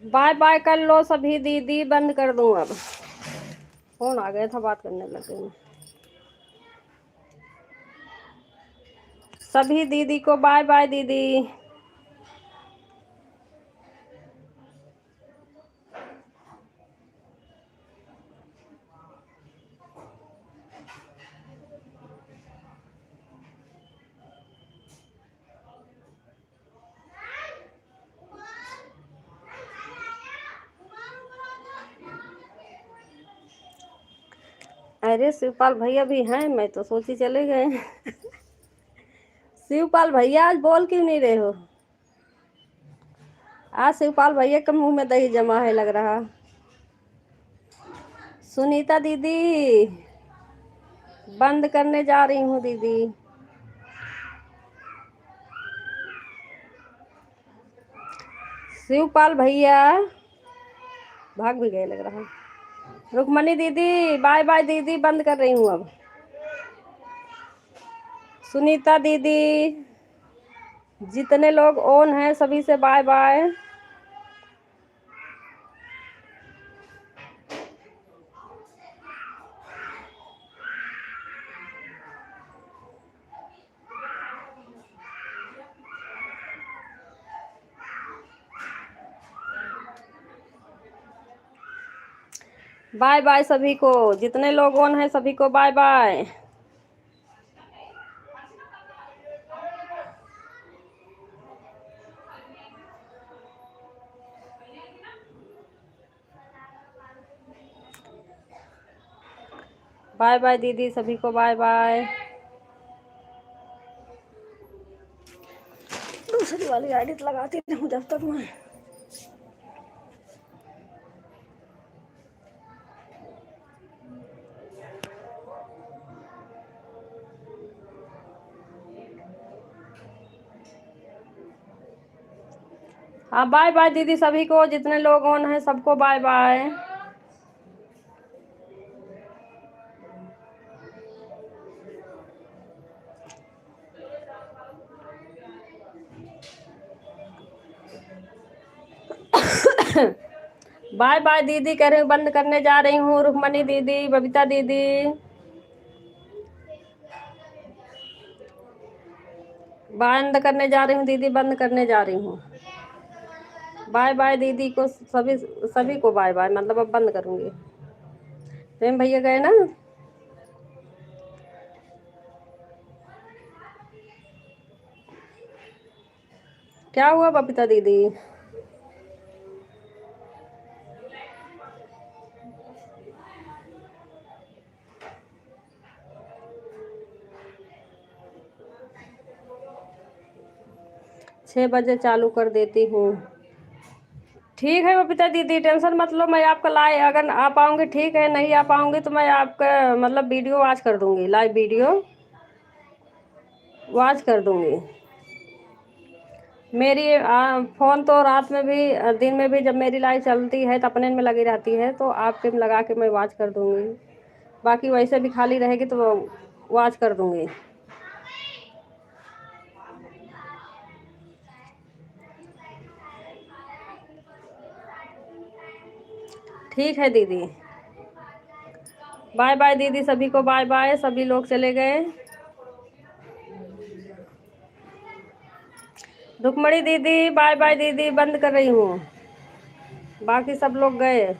बाय बाय कर लो सभी दीदी, बंद कर दूं अब। फोन आ गया था, बात करने लग गई। सभी दीदी को बाय बाय दीदी। अरे शिवपाल भैया भी हैं, मैं तो सोची चले गए। शिवपाल भैया आज बोल क्यों नहीं रहे हो? आज शिवपाल भैया के मुंह में दही जमा है लग रहा। सुनीता दीदी, बंद करने जा रही हूँ दीदी। शिवपाल भैया भाग भी गए लग रहा। रुक्मणी दीदी बाय बाय दीदी, बंद कर रही हूँ अब। सुनीता दीदी, जितने लोग ऑन हैं सभी से बाय बाय। बाय बाय सभी को, जितने लोग ऑन हैं सभी को बाय बाय। बाय बाय दीदी, सभी को बाय बाय। दूसरी वाली आईडी लगाती रहूं जब तक मैं। हाँ बाय बाय दीदी सभी को, जितने लोग ऑन हैं सबको बाय बाय। बाय बाय दीदी कह रही हूँ, बंद करने जा रही हूँ। रुक्मणी दीदी, बबीता दीदी, बंद करने जा रही हूँ दीदी, बंद करने जा रही हूँ। बाय बाय दीदी को, सभी सभी को बाय बाय, मतलब अब बंद करूँगी। प्रेम भैया गए ना? क्या हुआ बबीता दीदी? छः बजे चालू कर देती हूँ। ठीक है बबीता दीदी, टेंशन मत लो, मैं आपका लाइव अगर आ पाऊँगी ठीक है, नहीं आ पाऊँगी तो मैं आपका मतलब वीडियो वॉच कर दूँगी, लाइव वीडियो वॉच कर दूँगी। मेरी फ़ोन तो रात में भी दिन में भी जब मेरी लाइव चलती है तो अपने में लगी रहती है, तो आपके में लगा के मैं वॉच कर दूँगी। बाकी वैसे भी खाली रहेगी तो वॉच कर दूँगी। ठीक है दीदी, बाय बाय दीदी, सभी को बाय बाय। सभी लोग चले गए। रुक्मणी दीदी बाय बाय दीदी, बंद कर रही हूँ। बाकी सब लोग गए।